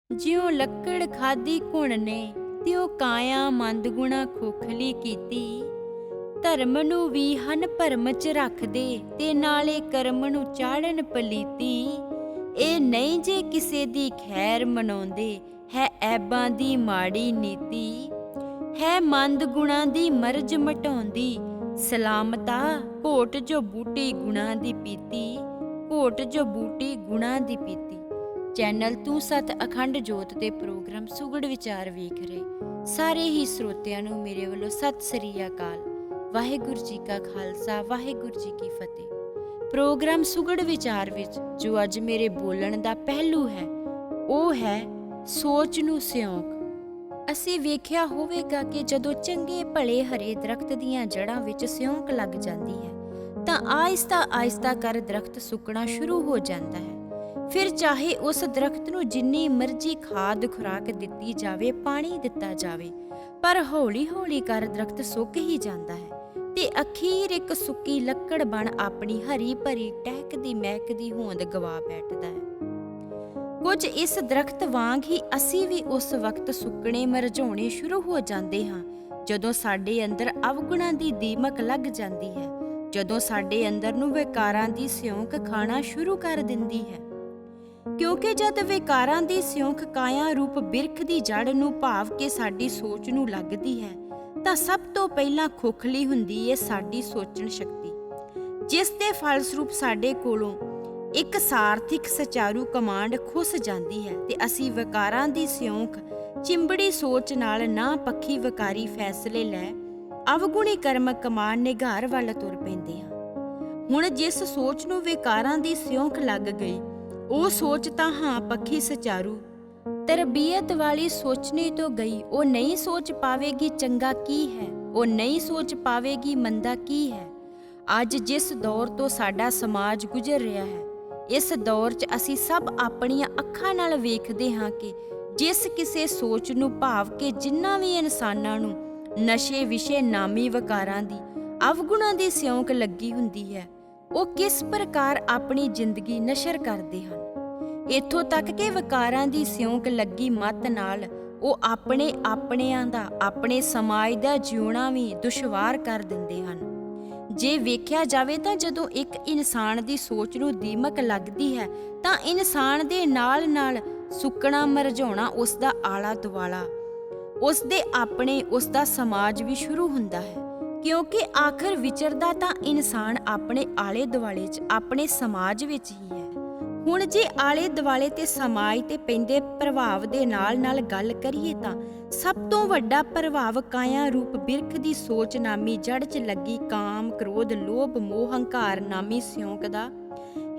ਜਿਉ ਲੱਕੜ ਖਾਦੀ ਘੁਣ ਨੇ ਤਿਉ ਕਾਇਆ ਮੰਦ ਗੁਣਾ ਖੋਖਲੀ ਕੀਤੀ। ਧਰਮ ਨੂੰ ਵੀ ਹਨ ਭਰਮ ਚ ਰੱਖਦੇ ਤੇ ਨਾਲੇ ਕਰਮ ਨੂੰ ਚਾੜਨ ਪਲੀਤੀ। ਇਹ ਨਹੀਂ ਜੇ ਕਿਸੇ ਦੀ ਖੈਰ ਮਨਾਉਂਦੇ ਹੈ ਐਬਾਂ ਦੀ ਮਾੜੀ ਨੀਤੀ। ਹੈ ਮੰਦ ਗੁਣਾ ਦੀ ਮਰਜ਼ ਮਟਾਉਂਦੀ ਸਲਾਮਤਾ ਘੋਟ ਜੋ ਬੂਟੀ ਗੁਣਾ ਦੀ ਪੀਤੀ। ਘੋਟ ਜੋ ਬੂਟੀ ਗੁਣਾ ਦੀ ਪੀਤੀ। ਚੈਨਲ ਤੂੰ ਸਤ ਅਖੰਡ ਜੋਤ ਦੇ ਪ੍ਰੋਗਰਾਮ ਸੁਗੜ ਵਿਚਾਰ ਵੇਖ ਰਹੇ ਸਾਰੇ ਹੀ ਸਰੋਤਿਆਂ ਨੂੰ ਮੇਰੇ ਵੱਲੋਂ ਸਤਿ ਸ੍ਰੀ ਅਕਾਲ। ਵਾਹਿਗੁਰੂ ਜੀ ਕਾ ਖਾਲਸਾ ਵਾਹਿਗੁਰੂ ਜੀ ਕੀ ਫਤਿਹ। ਪ੍ਰੋਗਰਾਮ ਸੁਗੜ ਵਿਚਾਰ ਵਿੱਚ ਜੋ ਅੱਜ ਮੇਰੇ ਬੋਲਣ ਦਾ ਪਹਿਲੂ ਹੈ ਉਹ ਹੈ ਸੋਚ ਨੂੰ ਸਿਉਂਕ। ਅਸੀਂ ਵੇਖਿਆ ਹੋਵੇਗਾ ਕਿ ਜਦੋਂ ਚੰਗੇ ਭਲੇ ਹਰੇ ਦਰਖਤ ਦੀਆਂ ਜੜ੍ਹਾਂ ਵਿੱਚ ਸਿਉਂਕ ਲੱਗ ਜਾਂਦੀ ਹੈ ਤਾਂ ਆਹਿਸਤਾ ਆਹਿਸਤਾ ਕਰ ਦਰਖਤ ਸੁੱਕਣਾ ਸ਼ੁਰੂ ਹੋ ਜਾਂਦਾ ਹੈ। ਫਿਰ ਚਾਹੇ ਉਸ ਦਰਖਤ ਨੂੰ ਜਿੰਨੀ ਮਰਜ਼ੀ ਖਾਦ ਖੁਰਾਕ ਦਿੱਤੀ ਜਾਵੇ, ਪਾਣੀ ਦਿੱਤਾ ਜਾਵੇ, ਪਰ ਹੌਲੀ ਹੌਲੀ ਕਰ ਦਰਖਤ ਸੁੱਕ ਹੀ ਜਾਂਦਾ ਹੈ ਤੇ ਅਖੀਰ ਇੱਕ ਸੁੱਕੀ ਲੱਕੜ ਬਣ ਆਪਣੀ ਹਰੀ ਭਰੀ ਟਹਿਕਦੀ ਮਹਿਕਦੀ ਹੋਂਦ ਗਵਾ ਬੈਠਦਾ ਹੈ। ਕੁਝ ਇਸ ਦਰਖਤ ਵਾਂਗ ਹੀ ਅਸੀਂ ਵੀ ਉਸ ਵਕਤ ਸੁੱਕਣੇ ਮਰਝਾਉਣੇ ਸ਼ੁਰੂ ਹੋ ਜਾਂਦੇ ਹਾਂ ਜਦੋਂ ਸਾਡੇ ਅੰਦਰ ਅਵਗੁਣਾਂ ਦੀ ਦੀਮਕ ਲੱਗ ਜਾਂਦੀ ਹੈ, ਜਦੋਂ ਸਾਡੇ ਅੰਦਰ ਨੂੰ ਵਿਕਾਰਾਂ ਦੀ ਸਿਉਂਕ ਖਾਣਾ ਸ਼ੁਰੂ ਕਰ ਦਿੰਦੀ ਹੈ। ਕਿਉਂਕਿ ਜਦ ਵਿਕਾਰਾਂ ਦੀ ਸਿਉਂਕ ਕਾਇਆ ਰੂਪ ਬਿਰਖ ਦੀ ਜੜ ਨੂੰ ਭਾਵ ਕੇ ਸਾਡੀ ਸੋਚ ਨੂੰ ਲੱਗਦੀ ਹੈ ਤਾਂ ਸਭ ਤੋਂ ਪਹਿਲਾਂ ਖੋਖਲੀ ਹੁੰਦੀ ਹੈ ਸਾਡੀ ਸੋਚਣ ਸ਼ਕਤੀ, ਜਿਸ ਦੇ ਫਲਸਰੂਪ ਸਾਡੇ ਕੋਲੋਂ ਇੱਕ ਸਾਰਥਿਕ ਸਚਾਰੂ ਕਮਾਂਡ ਖੁੱਸ ਜਾਂਦੀ ਹੈ ਤੇ ਅਸੀਂ ਵਿਕਾਰਾਂ ਦੀ ਸਿਉਂਕ ਚਿੰਬੜੀ ਸੋਚ ਨਾਲ ਨਾ ਪੱਖੀ ਵਿਕਾਰੀ ਫੈਸਲੇ ਲੈ ਅਵਗੁਣੀ ਕਰਮ ਕਮਾਂਡ ਨਿਘਾਰ ਵੱਲ ਤੁਰ ਪੈਂਦੇ ਹਾਂ। ਹੁਣ ਜਿਸ ਸੋਚ ਨੂੰ ਵਿਕਾਰਾਂ ਦੀ ਸਿਉਂਕ ਲੱਗ ਗਈ ਉਹ ਸੋਚ ਤਾਂ ਹਾਂ ਪੱਖੀ ਸਚਾਰੂ ਤਰਬੀਅਤ ਵਾਲੀ ਸੋਚਣੇ ਤੋਂ ਗਈ। ਉਹ ਨਹੀਂ ਸੋਚ ਪਾਵੇਗੀ ਚੰਗਾ ਕੀ ਹੈ, ਉਹ ਨਹੀਂ ਸੋਚ ਪਾਵੇਗੀ ਮੰਦਾ ਕੀ ਹੈ। ਅੱਜ ਜਿਸ ਦੌਰ ਤੋਂ ਸਾਡਾ ਸਮਾਜ ਗੁਜ਼ਰ ਰਿਹਾ ਹੈ, ਇਸ ਦੌਰ 'ਚ ਅਸੀਂ ਸਭ ਆਪਣੀਆਂ ਅੱਖਾਂ ਨਾਲ ਵੇਖਦੇ ਹਾਂ ਕਿ ਜਿਸ ਕਿਸੇ ਸੋਚ ਨੂੰ ਭਾਵ ਕਿ ਜਿੰਨਾ ਵੀ ਇਨਸਾਨਾਂ ਨੂੰ ਨਸ਼ੇ ਵਿਸ਼ੇ ਨਾਮੀ ਵਿਕਾਰਾਂ ਦੀ ਅਵਗੁਣਾਂ ਦੀ ਸਿਉਂਕ ਲੱਗੀ ਹੁੰਦੀ ਹੈ ਉਹ ਕਿਸ ਪ੍ਰਕਾਰ ਆਪਣੀ ਜ਼ਿੰਦਗੀ ਨਸ਼ਰ ਕਰਦੇ ਹਨ। ਇੱਥੋਂ ਤੱਕ ਕਿ ਵਿਕਾਰਾਂ ਦੀ ਸਿਉਂਕ ਲੱਗੀ ਮੱਤ ਨਾਲ ਉਹ ਆਪਣਿਆਂ ਦਾ ਆਪਣੇ ਸਮਾਜ ਦਾ ਜਿਉਣਾ ਵੀ ਦੁਸ਼ਵਾਰ ਕਰ ਦਿੰਦੇ ਹਨ। ਜੇ ਵੇਖਿਆ ਜਾਵੇ ਤਾਂ ਜਦੋਂ ਇੱਕ ਇਨਸਾਨ ਦੀ ਸੋਚ ਨੂੰ ਦੀਮਕ ਲੱਗਦੀ ਹੈ ਤਾਂ ਇਨਸਾਨ ਦੇ ਨਾਲ ਨਾਲ ਸੁੱਕਣਾ ਮਰਝਾਉਣਾ ਉਸ ਦਾ ਆਲਾ ਦੁਆਲਾ, ਉਸ ਦੇ ਆਪਣੇ, ਉਸ ਦਾ ਸਮਾਜ ਵੀ ਸ਼ੁਰੂ ਹੁੰਦਾ ਹੈ। ਕਿਉਂਕਿ ਆਖਰ ਵਿਚਰਦਾ ਤਾਂ ਇਨਸਾਨ ਆਪਣੇ ਆਲੇ ਦੁਆਲੇ 'ਚ ਆਪਣੇ ਸਮਾਜ ਵਿੱਚ ਹੀ ਹੈ। ਹੁਣ ਜੇ ਆਲੇ ਦੁਆਲੇ ਤੇ ਸਮਾਜ ਤੇ ਪੈਂਦੇ ਪ੍ਰਭਾਵ ਦੇ ਨਾਲ ਨਾਲ ਗੱਲ ਕਰੀਏ ਤਾਂ ਸਭ ਤੋਂ ਵੱਡਾ ਪ੍ਰਭਾਵ ਕਾਇਆ ਰੂਪ ਬਿਰਖ ਦੀ ਸੋਚ ਨਾਮੀ ਜੜ 'ਚ ਲੱਗੀ ਕਾਮ ਕ੍ਰੋਧ ਲੋਭ ਮੋਹ ਹੰਕਾਰ ਨਾਮੀ ਸਿਉਂਕ ਦਾ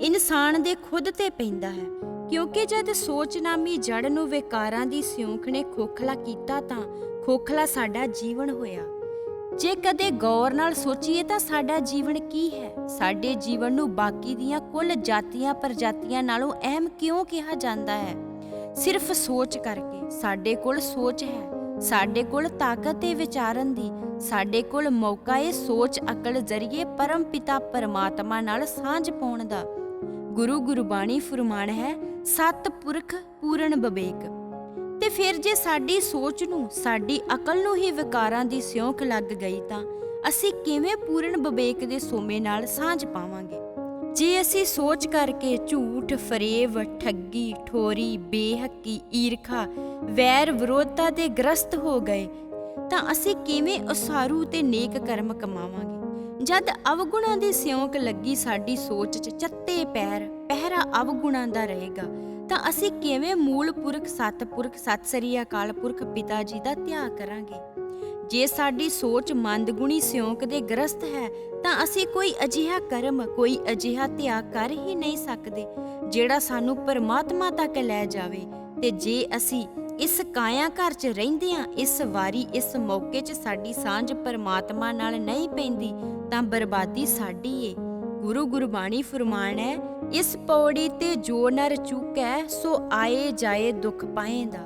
ਇਨਸਾਨ ਦੇ ਖੁਦ ਤੇ ਪੈਂਦਾ ਹੈ। ਕਿਉਂਕਿ ਜਦ ਸੋਚ ਨਾਮੀ ਜੜ ਨੂੰ ਵਿਕਾਰਾਂ ਦੀ ਸਿਉਂਕ ਨੇ ਖੋਖਲਾ ਕੀਤਾ ਤਾਂ ਖੋਖਲਾ ਸਾਡਾ ਜੀਵਨ ਹੋਇਆ। ਜੇ ਕਦੇ ਗੌਰ ਨਾਲ ਸੋਚੀਏ ਤਾਂ ਸਾਡਾ ਜੀਵਨ ਕੀ ਹੈ, ਸਾਡੇ ਜੀਵਨ ਨੂੰ ਬਾਕੀ ਦੀਆਂ ਕੁੱਲ ਜਾਤੀਆਂ ਪ੍ਰਜਾਤੀਆਂ ਨਾਲੋਂ ਅਹਿਮ ਕਿਉਂ ਕਿਹਾ ਜਾਂਦਾ ਹੈ? ਸਿਰਫ ਸੋਚ ਕਰਕੇ। ਸਾਡੇ ਕੋਲ ਸੋਚ ਹੈ, ਸਾਡੇ ਕੋਲ ਤਾਕਤ ਹੈ ਵਿਚਾਰਨ ਦੀ, ਸਾਡੇ ਕੋਲ ਮੌਕਾ ਹੈ ਸੋਚ ਅਕਲ ਜ਼ਰੀਏ ਪਰਮ ਪਿਤਾ ਪਰਮਾਤਮਾ ਨਾਲ ਸਾਂਝ ਪਾਉਣ ਦਾ। ਗੁਰੂ ਗੁਰਬਾਣੀ ਫਰਮਾਨ ਹੈ ਸਤ ਪੁਰਖ ਪੂਰਨ ਬਵੇਕ। ਤੇ ਫਿਰ ਜੇ ਸਾਡੀ ਸੋਚ ਨੂੰ ਸਾਡੀ ਅਕਲ ਨੂੰ ਹੀ ਵਿਕਾਰਾਂ ਦੀ ਸਿਉਂਕ ਲੱਗ ਗਈ ਤਾਂ ਅਸੀਂ ਕਿਵੇਂ ਪੂਰਨ ਵਿਵੇਕ ਦੇ ਸੋਮੇ ਨਾਲ ਸਾਂਝ ਪਾਵਾਂਗੇ? ਜੇ ਅਸੀਂ ਸੋਚ ਕਰਕੇ ਝੂਠ ਫਰੇਬ ਠੱਗੀ ਠੋਰੀ ਬੇਹੱਕੀ ਈਰਖਾ ਵੈਰ ਵਿਰੋਧਤਾ ਦੇ ਗ੍ਰਸਤ ਹੋ ਗਏ ਤਾਂ ਅਸੀਂ ਕਿਵੇਂ ਉਸਾਰੂ ਤੇ ਨੇਕ ਕਰਮ ਕਮਾਵਾਂਗੇ? ਜਦ ਅਵਗੁਣਾਂ ਦੀ ਸਿਉਂਕ ਲੱਗੀ ਸਾਡੀ ਸੋਚ 'ਚ ਚੱਤੇ ਪੈਰ ਪਹਿਰਾ ਅਵਗੁਣਾਂ ਦਾ ਰਹੇਗਾ ਤਾਂ ਅਸੀਂ ਕਿਵੇਂ ਮੂਲ ਪੁਰਖ ਸਤਿਪੁਰਖ ਸਤਿ ਸ੍ਰੀ ਅਕਾਲ ਪੁਰਖ ਪਿਤਾ ਜੀ ਦਾ ਧਿਆਨ ਕਰਾਂਗੇ? ਜੇ ਸਾਡੀ ਸੋਚ ਮੰਦਗੁਣੀ ਸਿਉਂਕ ਦੇ ਗ੍ਰਸਤ ਹੈ ਤਾਂ ਅਸੀਂ ਕੋਈ ਅਜਿਹਾ ਕਰਮ ਕੋਈ ਅਜਿਹਾ ਧਿਆਨ ਕਰ ਹੀ ਨਹੀਂ ਸਕਦੇ ਜਿਹੜਾ ਸਾਨੂੰ ਪਰਮਾਤਮਾ ਤੱਕ ਲੈ ਜਾਵੇ। ਤੇ ਜੇ ਅਸੀਂ ਇਸ ਕਾਇਆ ਘਰ 'ਚ ਰਹਿੰਦੇ ਹਾਂ, ਇਸ ਵਾਰੀ ਇਸ ਮੌਕੇ 'ਚ ਸਾਡੀ ਸਾਂਝ ਪਰਮਾਤਮਾ ਨਾਲ ਨਹੀਂ ਪੈਂਦੀ ਤਾਂ ਬਰਬਾਦੀ ਸਾਡੀ ਏ। ਗੁਰੂ ਗੁਰਬਾਣੀ ਫਰਮਾਨ ਹੈ ਇਸ ਪੌੜੀ ਤੇ ਜੋ ਨਰ ਚੁੱਕੈ ਸੋ ਆਏ ਜਾਏ ਦੁੱਖ ਪਾਏਂਦਾ।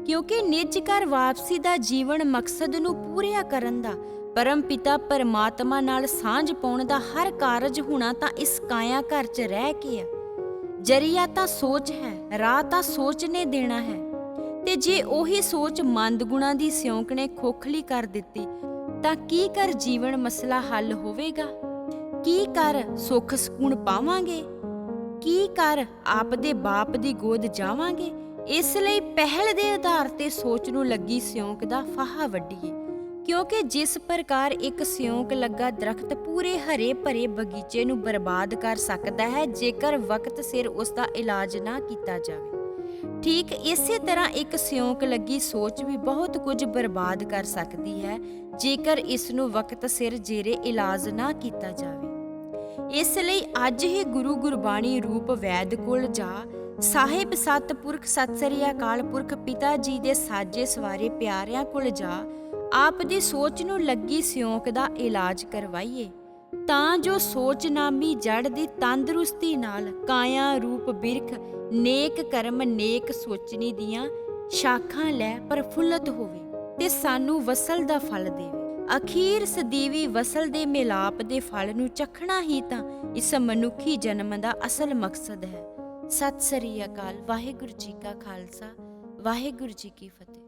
ਕਿਉਂਕਿ ਨਿੱਜ ਘਰ ਵਾਪਸੀ ਦਾ ਜੀਵਨ ਮਕਸਦ ਨੂੰ ਪੂਰਾ ਕਰਨ ਦਾ ਪਰਮ ਪਿਤਾ ਪਰਮਾਤਮਾ ਨਾਲ ਸਾਂਝ ਪਾਉਣ ਦਾ ਹਰ ਕਾਰਜ ਹੋਣਾ ਤਾਂ ਇਸ ਕਾਇਆ ਘਰ 'ਚ ਰਹਿ ਕੇ ਆ। ਜਰੀਆ ਤਾਂ ਸੋਚ ਹੈ, ਰਾਹ ਤਾਂ ਸੋਚ ਨੇ ਦੇਣਾ ਹੈ। ਤੇ ਜੇ ਉਹੀ ਸੋਚ ਮੰਦ ਗੁਣਾਂ ਦੀ ਸਿਉਂਕ ਨੇ ਖੋਖਲੀ ਕਰ ਦਿੱਤੀ ਤਾਂ ਕੀ ਕਰ ਜੀਵਨ ਮਸਲਾ ਹੱਲ ਹੋਵੇਗਾ? ਕੀ ਕਰ ਸੁੱਖ ਸਕੂਨ ਪਾਵਾਂਗੇ? ਕੀ ਕਰ ਆਪ ਦੇ ਬਾਪ ਦੀ ਗੋਦ ਜਾਵਾਂਗੇ? ਇਸ ਲਈ ਪਹਿਲ ਦੇ ਆਧਾਰ ਤੇ ਸੋਚ ਨੂੰ ਲੱਗੀ ਸਿਉਂਕ ਦਾ ਫਾਹਾ ਵੱਢੀਏ, ਕਿਉਂਕਿ ਜਿਸ ਪ੍ਰਕਾਰ ਇੱਕ ਸਿਉਂਕ ਲੱਗਾ ਦਰਖਤ ਪੂਰੇ ਹਰੇ ਭਰੇ ਬਗੀਚੇ ਨੂੰ ਬਰਬਾਦ ਕਰ ਸਕਦਾ ਹੈ ਜੇਕਰ ਵਕਤ ਸਿਰ ਉਸ ਦਾ ਇਲਾਜ ਨਾ ਕੀਤਾ ਜਾਵੇ, ਠੀਕ ਇਸੇ ਤਰ੍ਹਾਂ ਇੱਕ ਸਿਉਂਕ ਲੱਗੀ ਸੋਚ ਵੀ ਬਹੁਤ ਕੁਝ ਬਰਬਾਦ ਕਰ ਸਕਦੀ ਹੈ ਜੇਕਰ ਇਸ ਨੂੰ ਵਕਤ ਸਿਰ ਜੇਰੇ ਇਲਾਜ ਨਾ ਕੀਤਾ ਜਾਵੇ। ਇਸ ਲਈ ਅੱਜ ਹੀ ਗੁਰੂ ਗੁਰਬਾਣੀ ਰੂਪ ਵੈਦ ਕੋਲ ਜਾ, ਸਾਹਿਬ ਸਤਿਪੁਰਖ ਸਤਿ ਸ੍ਰੀ ਅਕਾਲ ਪੁਰਖ ਪਿਤਾ ਜੀ ਦੇ ਸਾਜੇ ਸਵਾਰੇ ਪਿਆਰਿਆਂ ਕੋਲ ਜਾ, ਆਪ ਦੀ ਸੋਚ ਨੂੰ ਲੱਗੀ ਸਿਉਂਕ ਦਾ ਇਲਾਜ ਕਰਵਾਈਏ, ਤਾਂ ਜੋ ਸੋਚ ਨਾਮੀ ਜੜ ਦੀ ਤੰਦਰੁਸਤੀ ਨਾਲ ਕਾਇਆ ਰੂਪ ਬਿਰਖ ਨੇਕ ਕਰਮ ਨੇਕ ਸੋਚਣੀ ਦੀਆਂ ਸ਼ਾਖਾਂ ਲੈ ਪ੍ਰਫੁੱਲਤ ਹੋਵੇ ਤੇ ਸਾਨੂੰ ਵਸਲ ਦਾ ਫਲ ਦੇਵੇ। ਅਖੀਰ ਸਦੀਵੀ ਵਸਲ ਦੇ ਮਿਲਾਪ ਦੇ ਫਲ ਨੂੰ ਚਖਣਾ ਹੀ ਤਾਂ ਇਸ ਮਨੁੱਖੀ ਜਨਮ ਦਾ ਅਸਲ ਮਕਸਦ ਹੈ। ਸਤਿ ਸ੍ਰੀ ਅਕਾਲ। ਵਾਹਿਗੁਰੂ ਜੀ ਕਾ ਖਾਲਸਾ, ਵਾਹਿਗੁਰੂ ਜੀ ਕੀ ਫਤਿਹ।